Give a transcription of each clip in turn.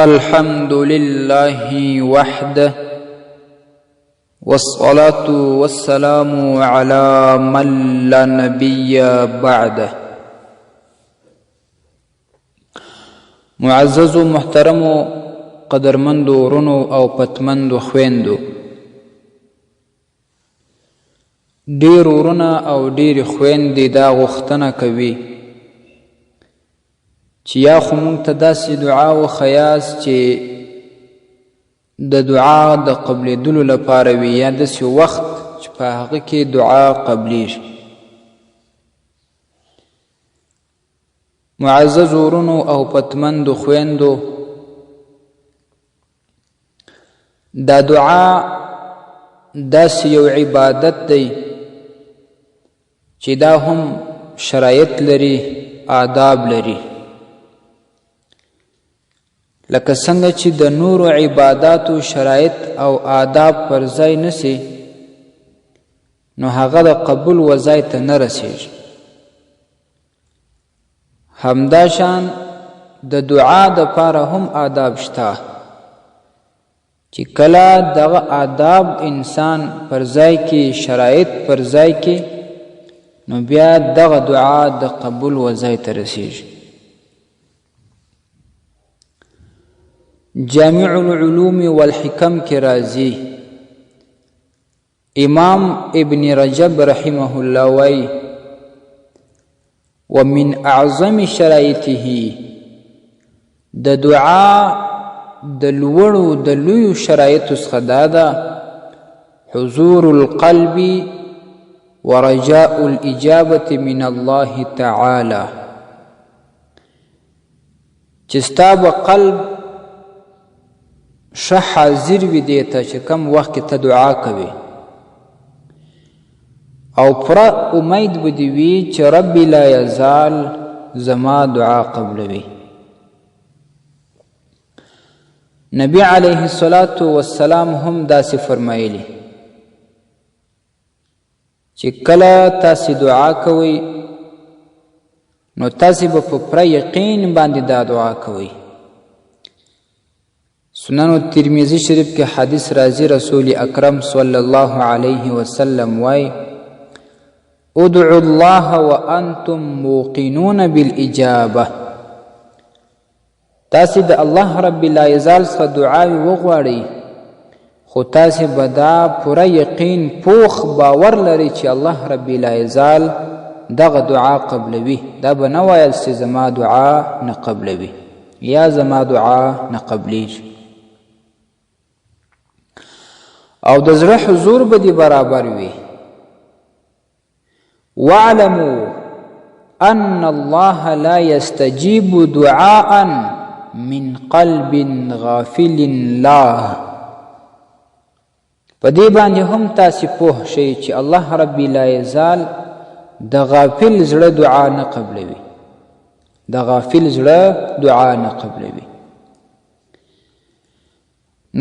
الحمد لله وحده والصلاة والسلام على من لا نبي بعده. معزز و محترم و قدرمند ورونو او پتمند و خويندو، ډیر ورونه او ډیر خويندې دا غوښتنه کوي چې یا خو مونږ ته داسې دعا وښیاست چې د دعا د قبلېدلو لپاره وي، یا داسې وخت چې په هغه کې دعا قبلیږي. معزز ورونو او پتمندو خویندو، دا دعا داسې یو عبادت دی چې دا هم شرایط لري، آداب لري. لکه څنګه چې د نورو عباداتو شرایط او آداب پر ځای نسی، نو هغه د قبول و ځای ته نه رسیږي. همداشان د دعا دپاره هم آداب شته چې کله دغه آداب انسان پر ځای کې، شرایط پر ځای کې، نو بیا دغه دعا د قبول و ځای ته رسیږي. جامع العلوم والحکم کی راضی امام ابن رجب رحمه الله وی ومن اعظم شرایطه، د دعا د لوړو د لویو شرایطو څخه دا ده حضور القلب ورجاء الاجابة من الله تعالی، چې ستا به قلب ښه حاضر وي دې ته چې کم وخت کې ته دعا کوي، او پوره امید به دې وي چې رب لا یزال زما دعا قبلوي. نبی علیه الصلاة والسلام هم داسې فرمایلی چې کله تاسې دعا کوئ نو تاسې به په پوره یقین باندې دا دعا کوئ. سنن ترمذی شریف کې حدیث راځي، رسول اکرم صلی الله علیه وسلم وای ادعوا الله وانتم موقنون بالاجابه، تاسې د الله رب العزال څخه دعاوې وغواړئ، خو تاسې به دا پوره یقین پوخ باور لرئ چې الله رب العزال دغه دعا قبلوي. دا به نه وایل چې زما دعا نه قبلوي یا زما دعا نه قبلیږي. او د زړه حضور به دې برابر وي. واعلموا ان الله لا يستجيب دعاء من قلب غافل لا، په دې باندې هم تاسې پوه شئ چې الله رب لا یزال د غافل زړه دعا نه قبلوي، د غافل زړه دعا نه قبلوي.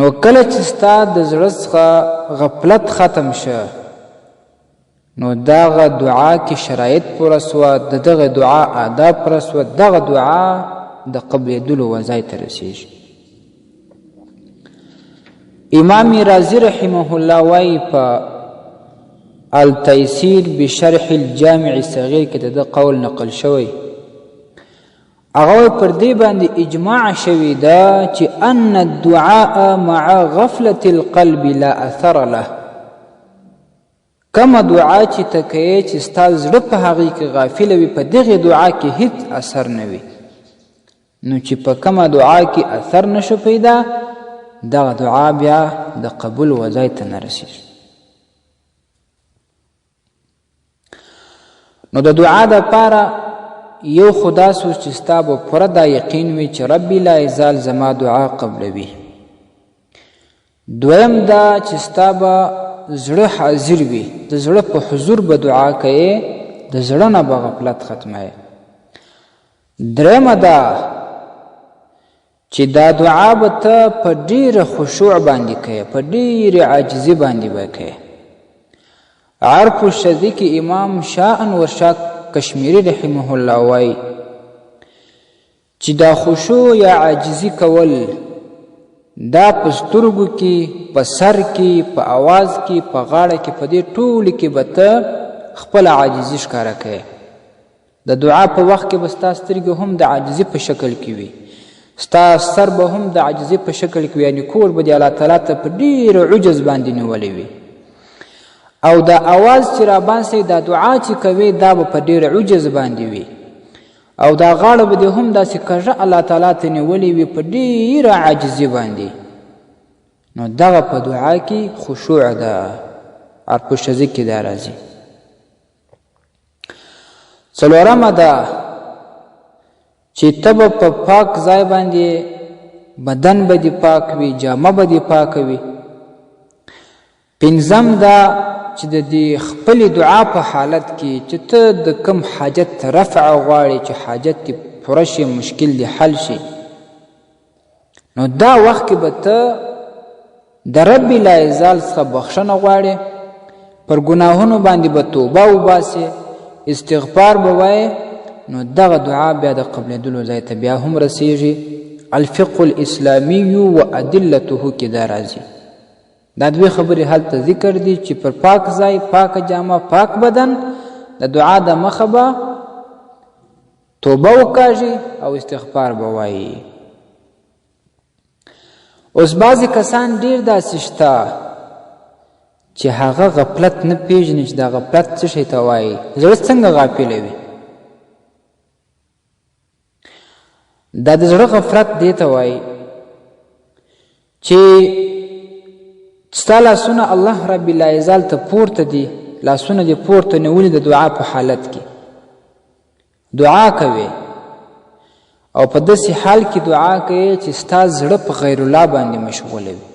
نو کله چې ستا د زړه څخه غفلت ختم شه، نو دغه دعا کې شرایط پوره سوه، د دغه دعا آداب پوره سوه، دغه دعا د قبلېدلو و ځای ته رسېږي. امام رازي رحمه الله وایي په التیسیر بشرح الجامع الصغیر کې د ده قول نقل شوی، هغه پر دې باندې اجماع شوی ده چې ان الدعاء مع غفلة القلب لا اثر له، کومه دعا چې ته کوې چې ستا زړه په هغې کې غافله وي، په دغې دعا کې هیڅ اثر نه وي، نو چې په کومه دعا کې اثر نشو پیدا، دغه دعا بیا د قبول و ځای ته نه رسېږي. نو د دعا دپاره یو خو دا سوچ چې ستا به پوره دا یقین وي چې رب لا یزال زما دعا قبلوي. دویم دا چې ستا به زړه حاضر وي، د زړه په حضور به دعا کوې، د زړه نه به غفلت ختموي. درېمه دا چې دا دعا به ته په ډېره خشوع باندې کوې، په ډېرې عاجزي باندې به کوې. عرف الشذی کې امام شاه انور شاه کشمیری رحمه الله وای چې دا خشوع یا عاجزي کول دا په سترګو کې، په سر کې، په آواز کې، په غاړه کې، په دې ټولو کې به ته خپله عاجزي ښکاره کوې. د دعا په وخت کې به ستا سترګې هم د عاجزي په شکل کې وي، ستا سر به هم د عاجزي په شکل کې وي، یعنې کور به د الله تعالی ته په ډېر عجز باندې نیولی وي. او دا آواز چې راباسئ، دا دعا چې کوې دا به په ډېر عجز باندې وي، او دا غاړه به دې هم داسې کږه الله تعالی ته نیولې وي په ډېره عاجزي باندې. نو دغه په دعا کې خشوع ده، ارپشزي کې دا راځي. څلورمه ده چې ته به په پاک ځای باندې بدن به دې پاک وي، جامه به دې پاکه وي. پنځم ده چې د دې خپلې دعا په حالت کې چې ته د کم حاجت رفع غواړې، چې حاجت دې پوره شي، مشکل دې حل شي، نو دا وخت کې به ته د رب لاعزال څخه بخښنه غواړې، پر ګناهونو باندې به توبه وباسې، استغفار به وایې. نو دغه دعا بیا د قبلېدلو ځای ته بیا هم رسیږي. الفقه الاسلامي و ادلته کې دا راځي. دا دوی خبرې هلته ذکر دي چې پر پاک ځای، پاک جامه، پاک بدن د دعا د مخه به توبه وکاږي او استغفار به وایي. اوس بعضې کسان ډېر داسې شته چې هغه غفلت نه پیژني چې دا غفلت څه شی ته وایي. زړه څنګه غافله وي؟ دا د زړه غفلت دې ته وایي چې ستا لاسونه الله رب العزال ته پورته دي، لاسونه دې پورته نیولي د دعا په حالت کې دعا کوي، او په داسې حال کې دعا کوي چې ستا زړه په غیر الله باندې مشغوله وي،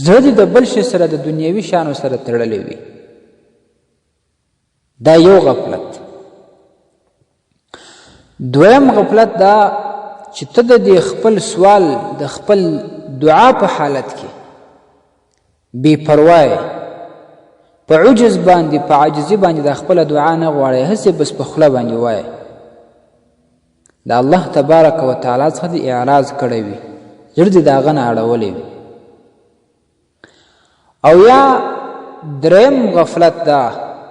زړه دې د بل شي سره د دنیوي شیانو سره تړلی وي. دا یو غفلت. دویم غفلت دا چې ته د دې خپل سوال د خپل دعا په حالت کې بې پرواه په عجز باندې، په عاجزي باندې د خپله دعا نه غواړې، هسې بس په خوله باندې وایې. د الله تبارک و تعالی څخه دې اعراض کړی وي، زړه دې د هغه نه اړولی وي. او یا دریم غفلت دا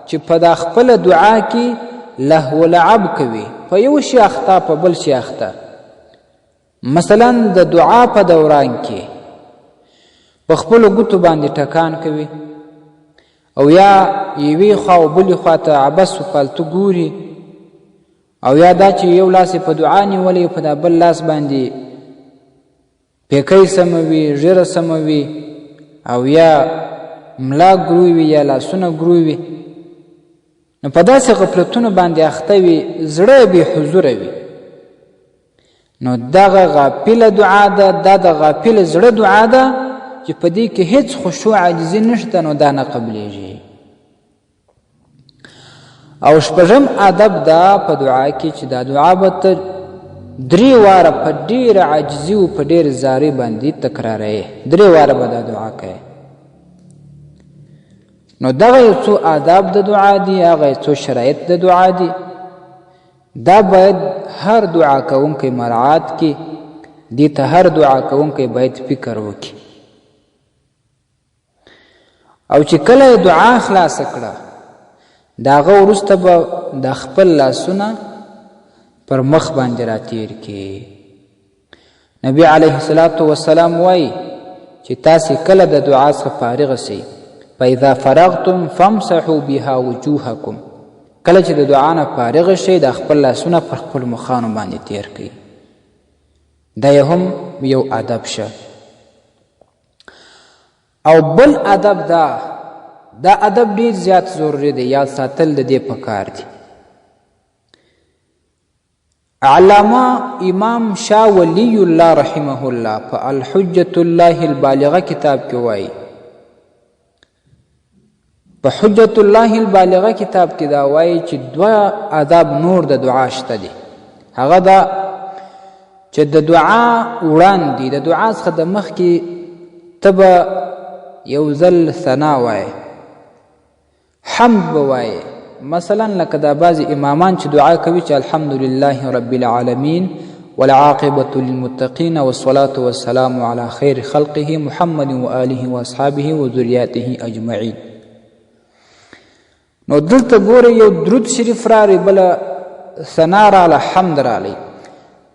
چې په دا خپله دعا کې لهو لعب کوي، په یو شي اخته، په بل شي اخته. مثلا د دعا په دوران کې په خپلو ګوتو باندې ټکان کوي، او یا یوې خوا او بلې خوا ته عبس و پالتو ګوري، او یا دا چې یو لاس په دعا نیولی، په دا بل لاس باندې پیکی سموي، ژیره سموي، او یا ملا ګروي یا لاسونه ګروي. نو په داسې غفلتونو باندې اخته وي، زړه بې حضوره وي. نو دغه غافله دعا ده، دا د غافل زړه دعا ده چې په دې کې هیڅ خشوع عاجزي نشته، نو دا نه قبلیږي. او شپږم ادب دا په دعا کې چې دا دعا به ته 3 واره په ډېره عاجزي او په ډېر زارۍ باندې تکراروې، 3 واره به دا دعا کوې. نو دغه یو څو آداب د دعا دي، هغه یو څو شرایط د دعا دي. دا باید هر دعا کوونکی مراعات کړي، دې ته هر دعا کوونکی باید فکر وکړي. او چې کله دعا خلاصه کړه، د هغه وروسته به د خپل لاسونه پر مخ باندې راتیر کړي. نبی علیه الصلاة والسلام وایي چې تاسې کله د دعا څخه فارغ سئ، فاذا فرغتم فامسحوا بها وجوهکم، کله چې د دعا نه فارغ شئ د خپل لاسونه پر خپل مخانو باندې تیر کړئ. دا هم یو ادب شه. او بل ادب دا ادب ډیر زیات ضروري دی، یاد ساتل د دې پکار دي. علامه امام شاه ولی الله رحمه الله په الحجة الله البالغه کتاب کې وایي، په حجة الله البالغه کتاب کې دا وایي چې 2 آداب نور د دعا شته دي. هغه دا چې د دعا وړاندې د دعا څخه د مخکې ته به یو ځل ثنا وایي، حمد به وایي. مثلا لکه دا بعضې امامان چې دعا کوي چې الحمدلله رب العالمین والعاقبة للمتقين والصلاة والسلام على خير خلقه محمد وآله وأصحابه وذرياته أجمعين. نو دلته ګوره یو درود شریف راغی، بله ثنا راله، حمد رالی.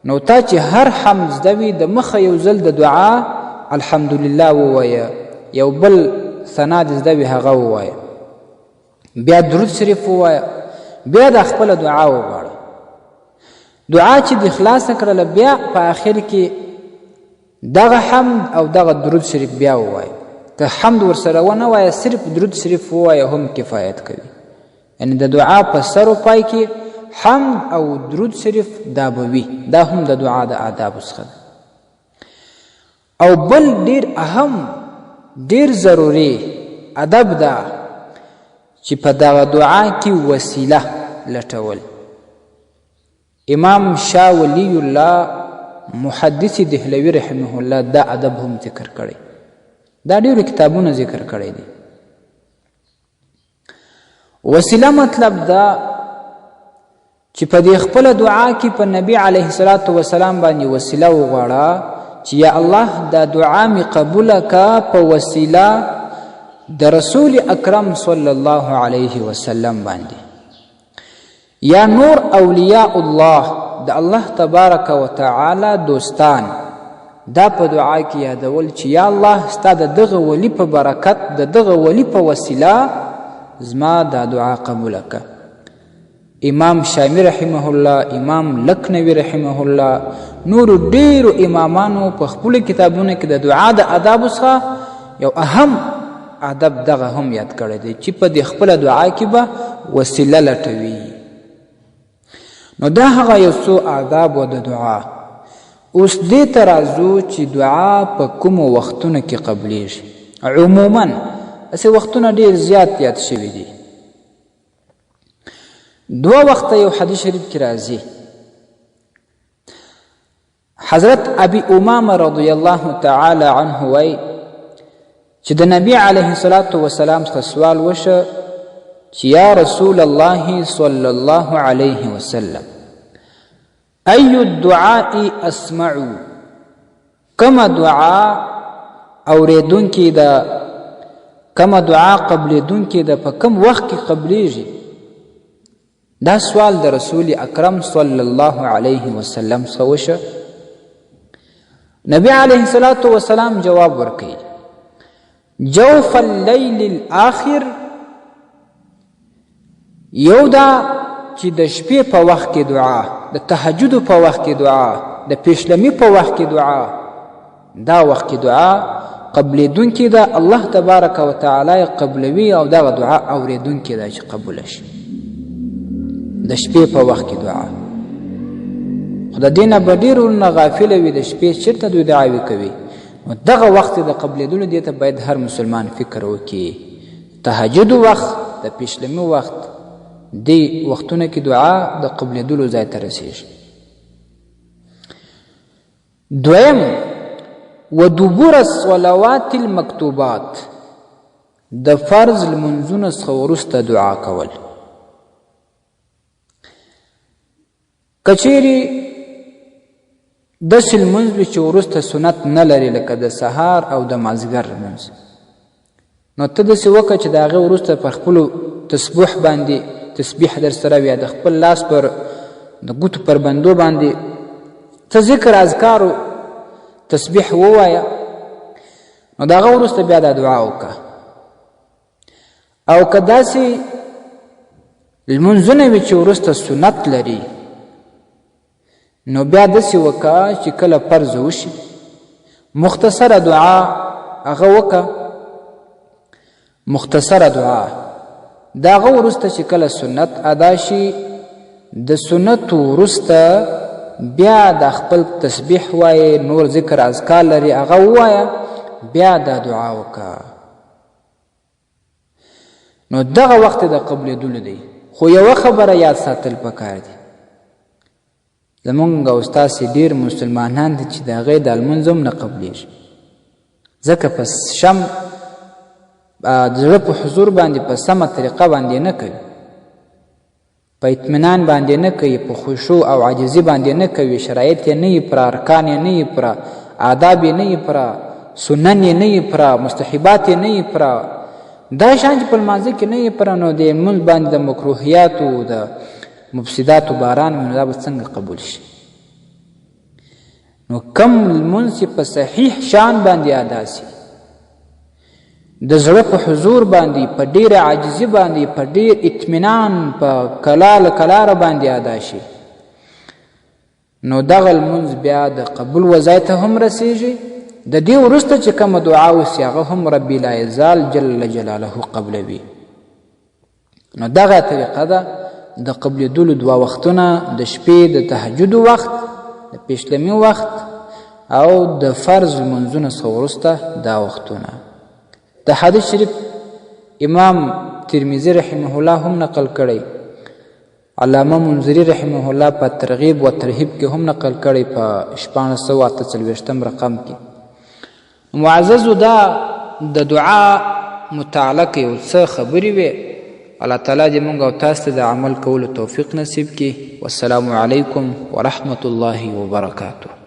نو تا چې هر حمد زده وي د مخه یو ځل د دعا الحمدلله ووایه، یو بل ثنا دې زده وي هغه ووایه، بیا درود شریف ووایه، بیا د خپله دعا وغواړه. دعا چې د خلاصه کړله بیا په آخر کې دغه حمد او دغه درود شریف بیا ووایه. که حمد ورسره ونه وایه صرف درود شریف ووایه هم کفایت کوي. یعنی د دعا په سر و پای کې حمد او درود شریف دا به وي. دا هم د دعا د آدابو څخه ده. او بل ډیر اهم ډیر ضروري ادب ده چې په دغه دعا کې وسیله لټول. امام شاه ولی الله محدث دهلوي رحمه الله دا ادب هم ذکر کړی، دا ډیرو کتابونه ذکر کړی دي. وسیله مطلب دا چې په دې خپل دعا کې په نبی علیه الصلاة والسلام باندې وسیله وغواړه چې یا الله دا دعا می قبول کا په وسیله د رسول اکرم صلی الله علیه وسلم باندې، یا نور اولیاء الله د الله تبارک و تعالی دوستان دا په دعا کې یادول چې یا الله ستا د دغه ولی په برکت د دغه ولی په وسیله زما دا دعا قبول که. امام شامی رحمه الله، امام لکنوی رحمه الله، نور ډیرو امامانو په خپل کتابونو کې د دعا د آدابو څخه یو اهم ادب دغه هم یاد کړی دی چې په دې خپل دعا کې به وسیله لټوي. نو دا هغه یو څو آداب و د دعا. اوس دې ته راځو چې دعا په کومو وختونو کې قبلیږي. عموما اسې وختونه ډیر زیات یاد شوي دي. دوه وخته یو حدیث شریف کې راځي. حضرت ابي امامه رضی الله تعالی عنه وایي چې د نبی علیه الصلاة والسلام څخه سوال وشه چې یا رسول الله صلی الله علیه وسلم ای الدعاء اسمع، کما دعا اوریدونکې ده، کما دعا قبلیدونکې ده، په کم وخت کې قبلیږي؟ دا سوال د رسول اکرم صلی الله علیه وسلم څخه وشه. نبی علیه الصلاة والسلام جواب ورکوي جوف اللیل الاخر، یو دا چې د شپې په وخت کې دعا، د تهجد په وخت کې دعا، د پیشلمي په وخت کې دعا، دا وخت کې دعا قبلیدونکې ده، الله تبارک و تعالی قبلوي او دغه دعا اوریدونکې ده چې قبوله شي. د شپې په وخت کې دعا، خو د دې نه به ډېر ورونه غافله وي د شپې چېرته دوی دعاوې کوي. نو دغه وخت د قبلېدلو دې ته باید هر مسلمان فکر وکړي. تهجد وخت، د پیشلمي وخت، دې وختونه کې دعا د قبلېدلو ځای ته رسېږي. دویم ودبور الصلوات المکتوبات، د فرض لمونځونو څخه وروسته دعا کول. که چیرې داسې لمونځ وي چې وروسته سنت نه لري لکه د سهار او د مازدیګر لمونځ، نو ته داسې وکړه چې د هغې وروسته په خپلو تسبیح باندې تسبیح در سره وي، د خپل لاس پر د ګوتو پر بندو باندې ته ذکر اذکارو تسبیح ووایه. نو د هغه وروسته بیا دا دعا وکړه. او که داسې لمونځونه وي چې وروسته سنت لري، نو بیا داسې وکړه چې کله فرض وشي مختصره دعا هغه وکړه، مختصره دعا. د هغه وروسته چې کله سنت ادا شي، د سنت وروسته بیا د خپل تسبیح وایه، نور ذکر اذکار لري هغه ووایه، بیا دا دعا وکړه. نو دغه وخت د قبلېدلو دی. خو یوه خبره یاد ساتل پکار دي، زمونږ او ستاسې ډېر مسلمانان دي چې د هغې د لمونځ هم نه قبلېږي، ځکه په شم د زړه په حضور باندې په سمه طریقه باندې نه کوي، په اطمینان باندې نه کوي، په خشوع او عاجزي باندې نه کوي، شرایط یې نه وي پوره، ارکان یې نه وي پوره، آداب یې نه وي پوره، سنن یې نه وي پوره، مستحبات یې نه وي پوره، دا شیان چې په لمانځه کې نه وي پوره، نو د لمونځ باندې د مکروهیاتو د مفسداتو باران وي، نو دا به څنګه قبول شي؟ نو کم لمونځ چې په صحیح شان باندې ادا سي، د زړه په حضور باندې، په ډېره عاجزي باندې، په ډېر اطمینان، په کلال کلاره باندې ادا شي، نو دغه لمونځ بیا د قبول وځای ته هم رسیږي. د دې وروسته چې کومه دعا وسي هغه هم ربي لا یزال جل جلاله قبلوي. نو دغه طریقه ده د قبلېدلو دوه وختونه، د شپې د تهجد وخت، د پیشلمي وخت، او د فرض لمونځونه څخه وروسته دا وختونه. د حدیث شریف امام ترمذي رحمه الله هم نقل کړی، علامه منذري رحمه الله په ترغیب و ترهیب کې هم نقل کړی په 1648 رقم کې. معززو دا د دعا متعلق یو څه خبرې وې. الله تعالی دې موږ او تاسو ته د عمل کولو توفیق نصیب کړي. والسلام علیکم ورحمة الله وبرکاته.